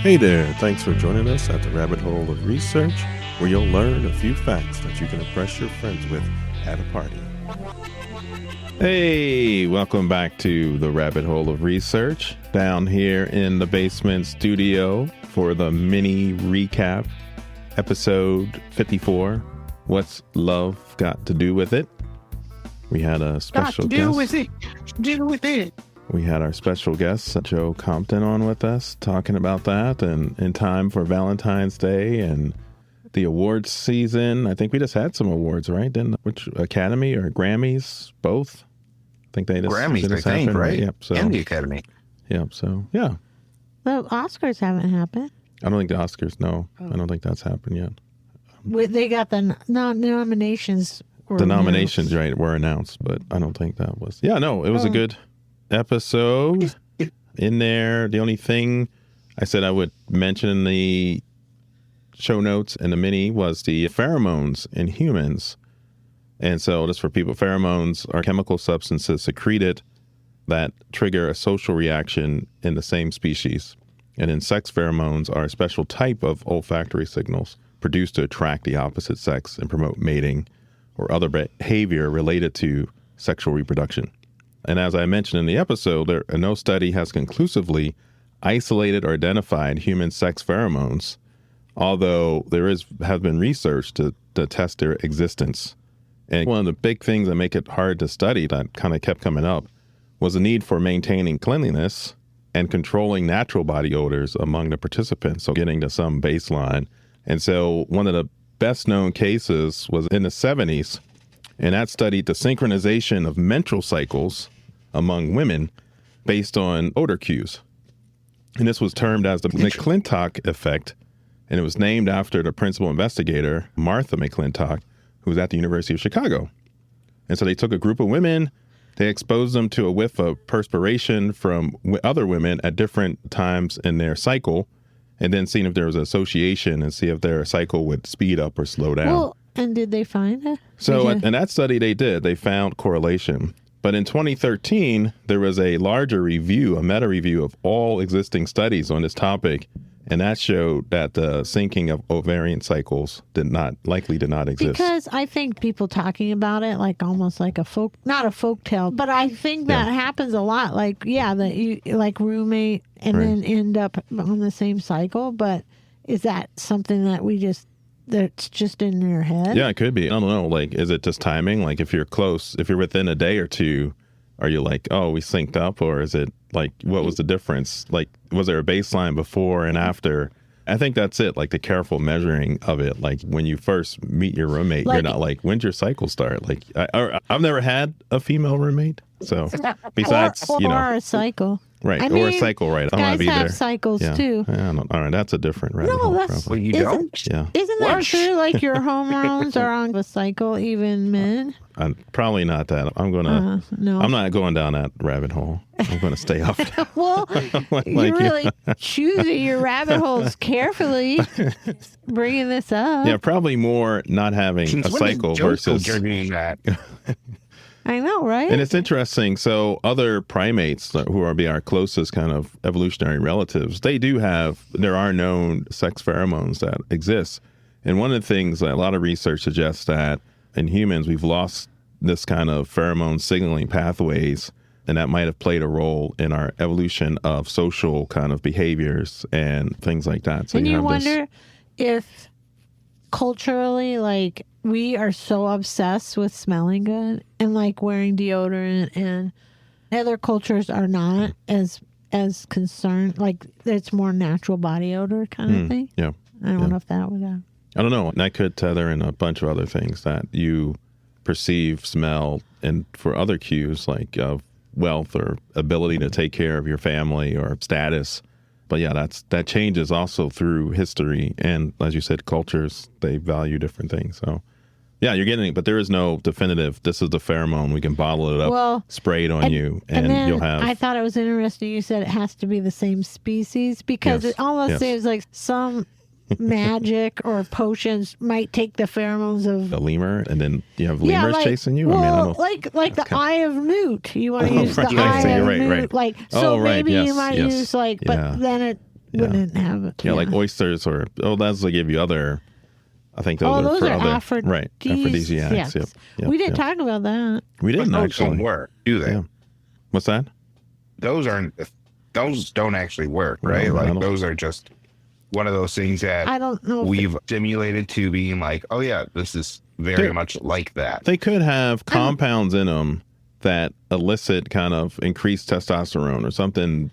Hey there, thanks for joining us at the Rabbit Hole of Research, where you'll learn a few facts that you can impress your friends with at a party. Hey, welcome back to the Rabbit Hole of Research, down here in the basement studio for the mini recap, episode 54, What's Love Got to Do With It? We had a special guest. Do with it. We had our special guest, Joe Compton, on with us, talking about that, and in time for Valentine's Day and the awards season. I think we just had some awards, right? Didn't which Academy or Grammys, both? I think they just Grammys, just I think, happened, right? Yep. So, And the Academy. Yep. So, yeah. The Oscars haven't happened. I don't think the Oscars. No, I don't think that's happened yet. They got the nominations. The nominations, right, were announced, but I don't think that was. Yeah, no, it was a good episode in there. The only thing I said I would mention in the show notes and the mini was the pheromones in humans. And so just for people, pheromones are chemical substances secreted that trigger a social reaction in the same species. And in sex, pheromones are a special type of olfactory signals produced to attract the opposite sex and promote mating or other behavior related to sexual reproduction. And as I mentioned in the episode, no study has conclusively isolated or identified human sex pheromones, although there has been research to test their existence. And one of the big things that make it hard to study that kind of kept coming up was the need for maintaining cleanliness and controlling natural body odors among the participants, so getting to some baseline. And so one of the best known cases was in the 70s, and that studied the synchronization of menstrual cycles among women based on odor cues. And this was termed as the McClintock effect, and it was named after the principal investigator, Martha McClintock, who was at the University of Chicago. And so they took a group of women, they exposed them to a whiff of perspiration from other women at different times in their cycle, and then seeing if there was an association and see if their cycle would speed up or slow down. Well, and did they find it? So in that study they found correlation. But in 2013, there was a larger review, a meta review of all existing studies on this topic. And that showed that the syncing of ovarian cycles likely did not exist. Because I think people talking about it like almost like not a folk tale, but I think that happens a lot. Like, that you like roommate and then end up on the same cycle. But is that something that that's just in your head? Yeah, it could be. I don't know. Like, is it just timing? Like, if you're close, if you're within a day or two, are you like, oh, we synced up? Or is it like, what was the difference? Like, was there a baseline before and after? I think that's it. Like the careful measuring of it. Like when you first meet your roommate, you're not like, when's your cycle start? Like, I've never had a female roommate. So besides, or a cycle. Right. I or mean, a cycle, right. I guys don't have either. cycles too. All right. That's a different rabbit hole, that's... probably. Well, you don't? Yeah. Isn't that true? Like your hormones are on the cycle, even men? Probably not that. I'm not going down that rabbit hole. I'm going to stay off. Well, you're really choosing your rabbit holes carefully, bringing this up. Yeah, probably more not having a cycle versus. I know, right? And it's interesting. So other primates who are our closest kind of evolutionary relatives, there are known sex pheromones that exist. And one of the things that a lot of research suggests that in humans, we've lost this kind of pheromone signaling pathways, and that might have played a role in our evolution of social kind of behaviors and things like that. So and you wonder if culturally, like, we are so obsessed with smelling good and like wearing deodorant, and other cultures are not as concerned. Like it's more natural body odor kind of thing. Yeah. I don't know if that would have. I don't know. And that could tether in a bunch of other things that you perceive, smell, and for other cues like wealth or ability to take care of your family or status. But yeah, that changes also through history. And as you said, cultures, they value different things. So yeah, you're getting it, but there is no definitive, this is the pheromone, we can bottle it up, spray it on you, and then you'll have... I thought it was interesting you said it has to be the same species, because it almost seems like some magic or potions might take the pheromones of a lemur, and then you have lemurs chasing you. Well, I mean, I don't like the eye of Newt. You want to use the eye of Newt, like so. Maybe you might use but then wouldn't have it. Yeah, like oysters that's they give you other. I think those for are other aphrodisiacs. Yep. We didn't talk about that. We didn't those actually. don't work, do they? Yeah. What's that? Those don't actually work, right? No, like those are just one of those things that I don't know. We've stimulated to being like, oh yeah, this is very much like that. They could have compounds in them that elicit kind of increased testosterone or something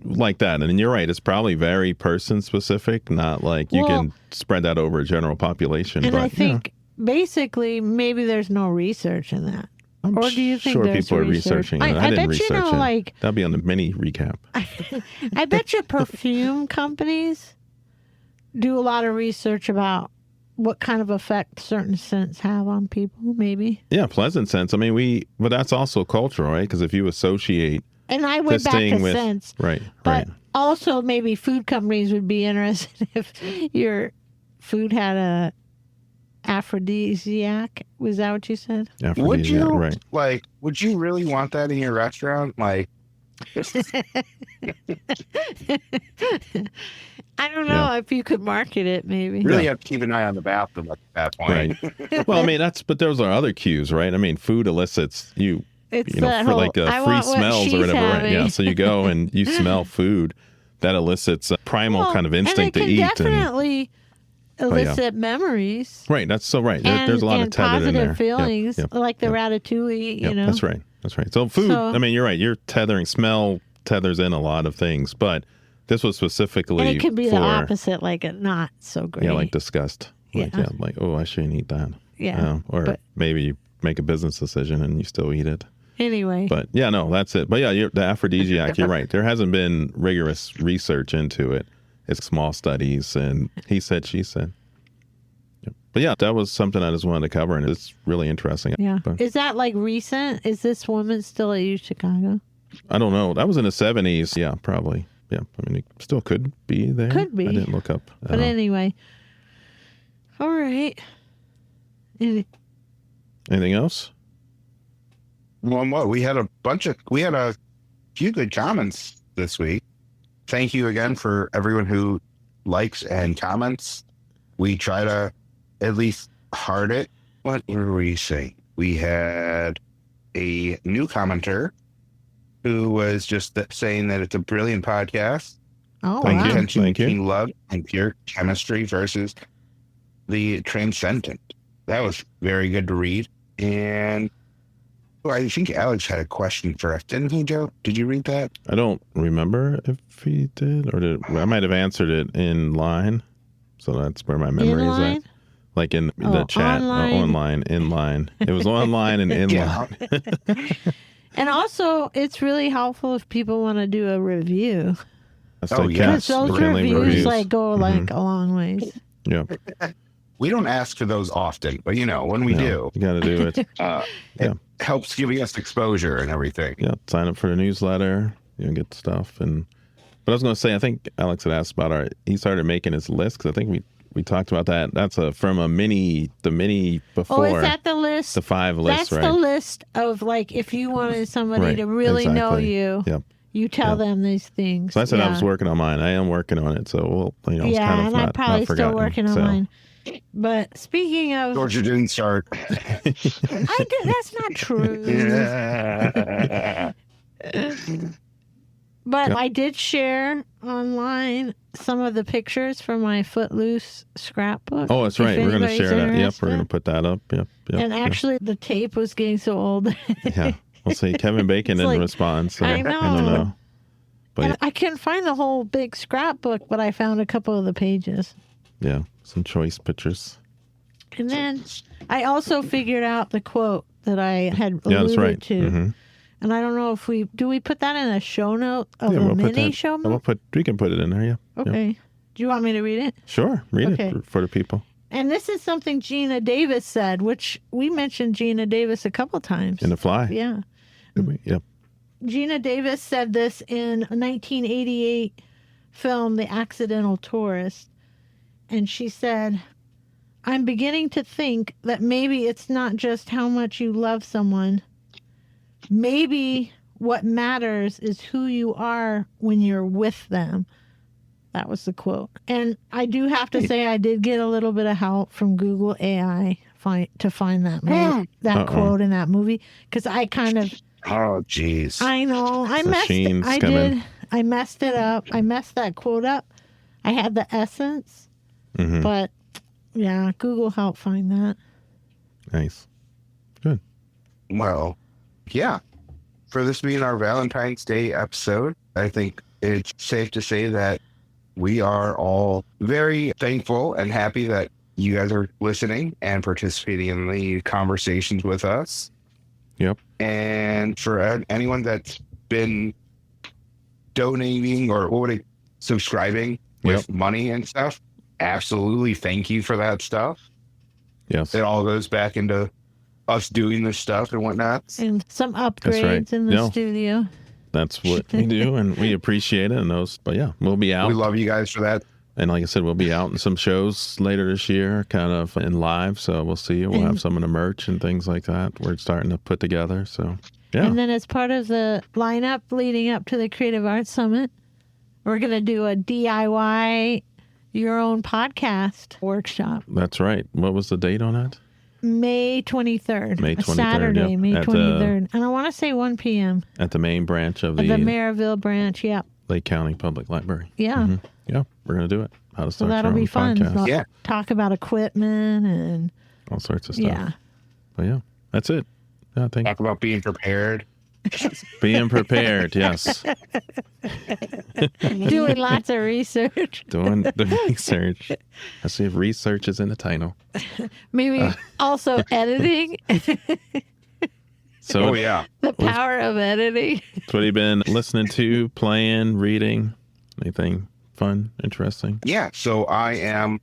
like that. And you're right, it's probably very person specific, not like you can spread that over a general population. And but, I think basically maybe there's no research in that. I'm or do you think sure there's people are research? researching it. I didn't bet research you know, it. like That'll be on the mini recap. I bet you perfume companies do a lot of research about what kind of effect certain scents have on people, maybe. Yeah, pleasant scents. I mean, but that's also cultural, right? Because if you associate and I went back to scents. Right, but also maybe food companies would be interested if your food had a aphrodisiac. Was that what you said? Would you would you really want that in your restaurant? Like I don't know if you could market it, maybe. Really have to keep an eye on the bathroom at that point. Right. Well, I mean, but those are other cues, right? I mean, food elicits it's for like free smells or whatever, having. right? Yeah. So you go and you smell food that elicits a primal kind of instinct to eat. Definitely elicit memories. Right. That's so right. There's a lot of tether in there. Positive feelings, like the ratatouille, you know. That's right. That's right. So food, I mean, you're right. You're tethering, smell tethers in a lot of things, but this was specifically and it could be the opposite, like it not so great. Yeah, like disgust. Like, oh, I shouldn't eat that. Yeah. Maybe you make a business decision and you still eat it. Anyway. But yeah, no, that's it. But yeah, the aphrodisiac, you're right. There hasn't been rigorous research into it. It's small studies and he said, she said. But yeah, that was something I just wanted to cover, and it's really interesting. Yeah. But, is that like recent? Is this woman still at U Chicago? I don't know. That was in the 70s. Yeah, probably. Yeah. I mean, it still could be there. Could be. I didn't look up. But anyway. All right. Anything else? Well, we had a few good comments this week. Thank you again for everyone who likes and comments. We try to at least heart it. What were we saying? We had a new commenter who was just saying that it's a brilliant podcast. Oh, Thank you. Attention Thank you. between love and pure chemistry versus the transcendent. That was very good to read. And I think Alex had a question for us, didn't he, Joe? Did you read that? I don't remember if he did or I might have answered it in line. So that's where my memory is at. Like in the chat, online, in line. It was online and in line. And also, it's really helpful if people want to do a review. Because those reviews go like a long ways. Yeah. We don't ask for those often, but when we do, you got to do it. It helps giving us exposure and everything. Yeah, sign up for the newsletter, get stuff. But I was going to say, I think Alex had asked about he started making his list because I think we talked about that. That's from the mini before. Oh, is that the list? The 5 list, right? That's the list of if you wanted somebody to really know you. Yep. You tell them these things. So I said I was working on mine. I am working on it. So it's kind of and I'm probably still working on mine. But speaking of Georgia didn't start. That's not true. But I did share online some of the pictures from my Footloose scrapbook. Oh, that's right. We're going to share that. Yep, we're going to put that up. Yep. And actually, the tape was getting so old. Yeah. We'll see. Kevin Bacon didn't respond. So I know. I don't know. But I couldn't find the whole big scrapbook, but I found a couple of the pages. Yeah, some choice pictures. And then I also figured out the quote that I had alluded to. Mm-hmm. And I don't know if we put that in a show note of a mini show note. We can put it in there. Yeah. Okay. Yeah. Do you want me to read it? Sure, read it for the people. And this is something Gina Davis said, which we mentioned Gina Davis a couple times. In The Fly. Yeah. Did we? Yep. Gina Davis said this in a 1988 film, The Accidental Tourist. And she said, I'm beginning to think that maybe it's not just how much you love someone. Maybe what matters is who you are when you're with them. That was the quote. And I do have to say I did get a little bit of help from Google AI to find that quote in that movie, because I kind of... Oh, jeez. I know. I messed it up. I messed that quote up. I had the essence. Mm-hmm. But, yeah, Google helped find that. Nice. Good. Well, yeah. For this being our Valentine's Day episode, I think it's safe to say that we are all very thankful and happy that you guys are listening and participating in the conversations with us. Yep. And for anyone that's been donating or subscribing with money and stuff, absolutely thank you for that stuff. Yes. It all goes back into us doing this stuff and whatnot. And some upgrades in the studio. That's what we do, and we appreciate it. But yeah, we'll be out. We love you guys for that. And like I said, we'll be out in some shows later this year, kind of in live. So we'll see you. We'll have some of the merch and things like that we're starting to put together. So, yeah. And then as part of the lineup leading up to the Creative Arts Summit, we're going to do a DIY your own podcast workshop. That's right. What was the date on that? May 23rd. May 23rd. Saturday, Yep. May 23rd. And I want to say 1 p.m. At the main branch of the Maryville branch, yep. Lake County Public Library. Yeah. Mm-hmm. Yeah, we're going to do it. How to start that'll your own be fun. podcast. So talk about equipment and all sorts of stuff. Yeah. But yeah, that's it. Yeah, Talk about being prepared. Being prepared, yes. Doing lots of research. Doing the research. I see if research is in the title. Maybe also editing. So, the power of editing. That's what you've been listening to, playing, reading. Anything fun, interesting? Yeah, so I am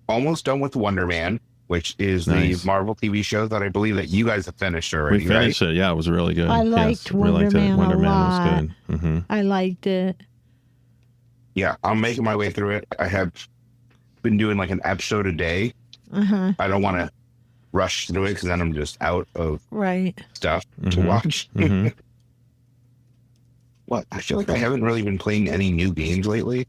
almost done with WonderMan, which is the Marvel TV show that I believe that you guys have finished already. We finished it. Yeah, it was really good. I liked WonderMan a lot. Was good. Mm-hmm. I liked it. Yeah, I'm making my way through it. I have been doing like an episode a day. Uh-huh. I don't want to rush through it because then I'm just out of stuff to watch. Mm-hmm. What? I feel like I haven't really been playing any new games lately.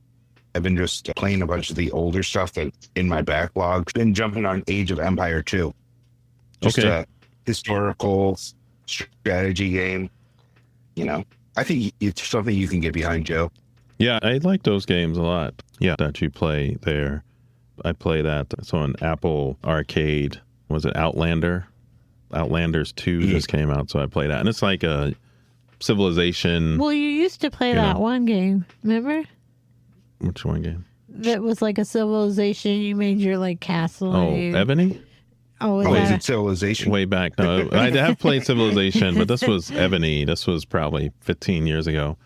I've been just playing a bunch of the older stuff that's in my backlog. Been jumping on Age of Empire 2. Just a historical strategy game. You know, I think it's something you can get behind, Joe. Yeah, I like those games a lot. Yeah, that you play there. I play that. It's on Apple Arcade. Was it Outlander? Outlanders 2 just came out, so I play that. And it's like a Civilization. Well, you used to play that one game, remember? Which one game? That was like a Civilization. You made your like castle. Oh, Ebony? Is it Civilization? Way back. No, I have played Civilization, but this was Ebony. This was probably 15 years ago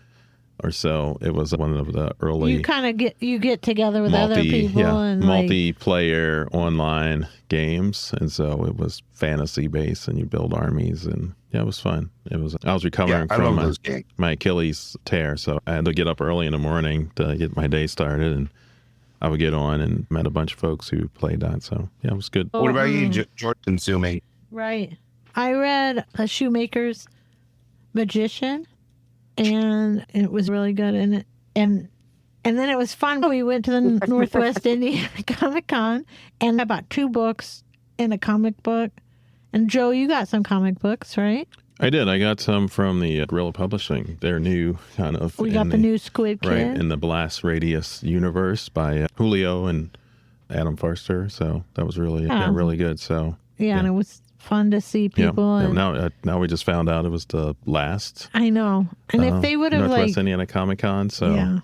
or so. It was one of the early. You kind of get together with other people and multiplayer online games, and so it was fantasy based, and you build armies, and it was fun. I was recovering from my Achilles tear, so I had to get up early in the morning to get my day started, and I would get on and met a bunch of folks who played that. So yeah, it was good. What about you, Jordan consuming? Right. I read A Shoemaker's Magician, and it was really good. And then it was fun. We went to the Northwest Indiana Comic Con, and I bought 2 books and a comic book. And Joe, you got some comic books, right? I did. I got some from the Guerrilla Publishing. They're new, kind of. We got the new Squid Kid. Right, in the Blast Radius universe by Julio and Adam Forster. So that was really good. So and it was fun to see people. Yeah. Now we just found out it was the last. I know. And if they would have Northwest Indiana Comic Con. So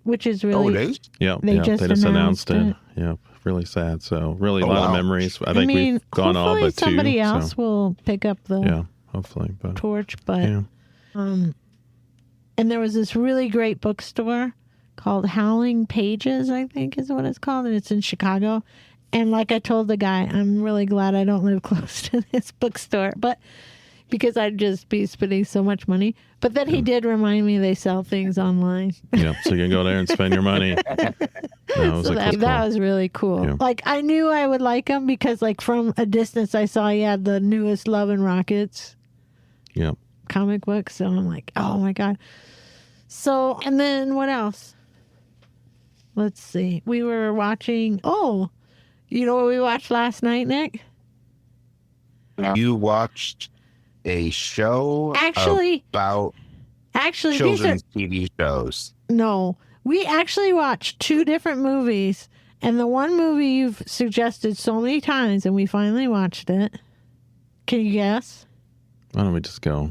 which is really. Oh, it is? Yeah. They just announced it. Yeah. Really sad. So really a lot of memories. I think we've gone all but 2. Somebody else will pick up the hopefully, torch. But and there was this really great bookstore called Howling Pages, I think is what it's called, and it's in Chicago. And like I told the guy, I'm really glad I don't live close to this bookstore, but because I'd just be spending so much money. But then he did remind me they sell things online. Yeah, so you can go there and spend your money. That was really cool. Yeah. Like, I knew I would like them because, like, from a distance, I saw he had the newest Love and Rockets comic book. So I'm like, oh, my God. So, and then what else? let's see. We were watching. Oh, you know what we watched last night, Nick? You watched a show about Actually, children's TV shows. No, we actually watched 2 different movies, and the one movie you've suggested so many times, and we finally watched it. Can you guess? Why don't we just go?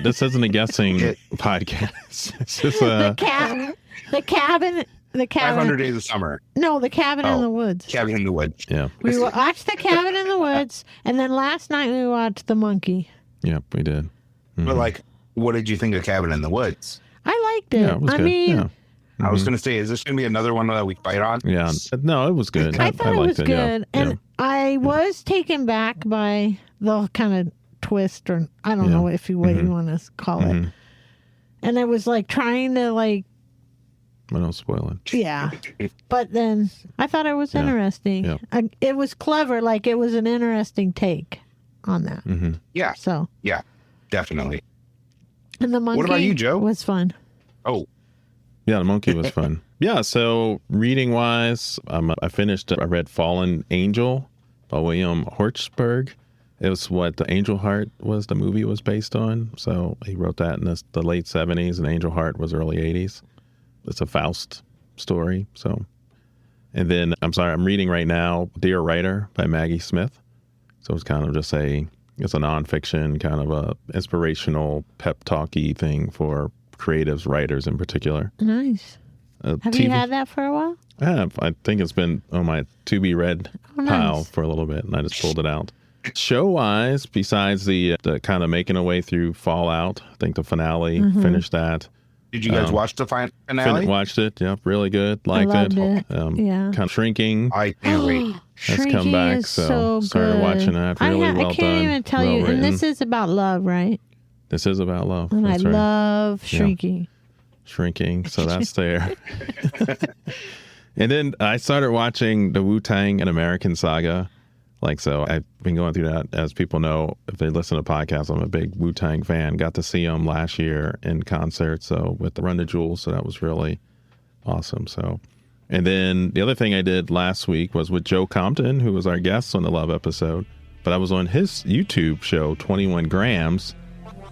This isn't a guessing podcast. It's just The cabin. 500 Days of Summer. No, the cabin in the woods. Cabin in the Woods. Yeah. We watched the cabin in the woods, and then last night we watched the monkey. Yep, we did. Mm-hmm. But like, what did you think of Cabin in the Woods? I liked it. Yeah, it was good. mean, yeah. Mm-hmm. I was going to say, is this going to be another one that we fight on? Yeah. No, it was good. I thought it was liked good, yeah. and I was taken back by the kind of twist, or I don't know what you want to call it. And I was like trying to like. I don't spoil it. Yeah, but then I thought it was interesting. Yeah. It was clever. Like it was an interesting take on that. Mm-hmm. Yeah. So yeah, definitely. And the monkey. What about you, Joe? Was fun. Oh. Yeah, the monkey was fun. Yeah, so reading wise, I read Fallen Angel by William Horchberg. It was what the Angel Heart was, the movie was based on. So he wrote that in the late 70s, and Angel Heart was early 80s. It's a Faust story. So, and then I'm reading right now Dear Writer by Maggie Smith. So it's kind of just it's a nonfiction, kind of a inspirational pep talky thing for creatives, writers in particular. Nice. Have you had that for a while? I have. I think it's been on my to be read pile for a little bit, and I just pulled it out. Show wise, besides the kind of making a way through Fallout, I think the finale finished that. Did you guys watch the finale? Watched it. Yep, really good. Liked it. Yeah. Kind of Shrinking. I can't wait. Has come back, so started good. watching that. Really well done. I can't even tell you. Written. And this is about love, right? This is about love. And that's I right. love Shrinking. Yeah. Shrinking, so that's there. And then I started watching the Wu-Tang and American Saga. So I've been going through that. As people know, if they listen to podcasts, I'm a big Wu-Tang fan. Got to see them last year in concert, so with the Run the Jewels, so that was really awesome. So, and then the other thing I did last week was with Joe Compton, who was our guest on the Love episode, but I was on his YouTube show, 21 Grams,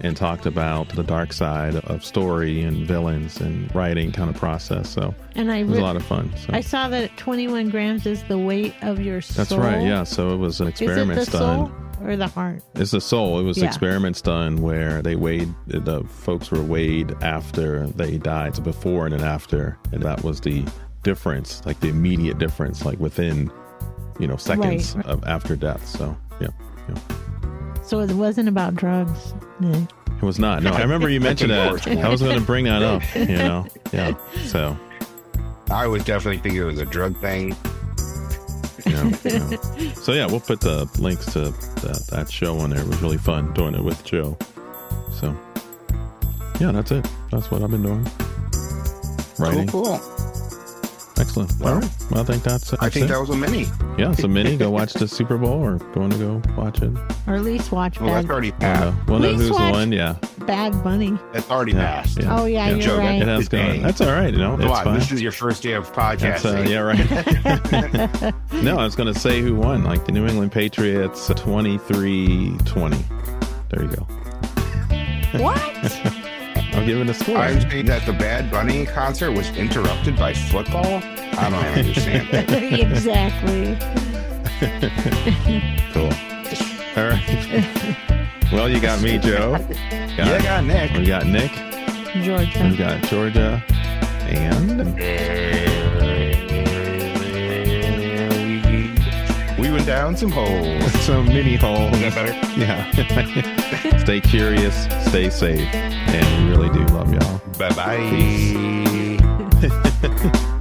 and talked about the dark side of story and villains and writing kind of process. So and it was a lot of fun. So. I saw that 21 grams is the weight of your soul. That's right. Yeah. So it was an experiment is it the done. Soul or the heart? It's the soul. It was experiments done where they the folks were weighed after they died. So before and then after. And that was the difference, like the immediate difference, like within, seconds of after death. So, yeah. So it wasn't about drugs. Nick. It was not. No, I remember you mentioned that. I was going to bring that up, Yeah. So I was definitely thinking it was a drug thing. So yeah, we'll put the links to that show on there. It was really fun doing it with Joe. So yeah, that's it. That's what I've been doing. Writing. Cool. Excellent. All right. Well, I think that's it. I think that was a mini. Yeah, it's a mini. Go watch the Super Bowl or going to go watch it. Or at least watch Well, that's already passed. We'll know who's won. Yeah. Bad Bunny. That's already passed. Yeah. Oh, yeah, you're Joe, right. It has gone. That's all right. Come it's on, fine. this is your first day of podcasting. Yeah, right. No, I was going to say who won. Like the New England Patriots, 23-20. There you go. What? I'm giving a score. I'm saying that the Bad Bunny concert was interrupted by football. I don't understand that. Exactly. Cool. All right. Well, you got me, Joe. I got Nick. We got Nick. Georgia. We got Georgia. And we went down some holes. some mini holes. Is that better? Yeah. Stay curious, stay safe, and we really do love y'all. Bye-bye. Peace.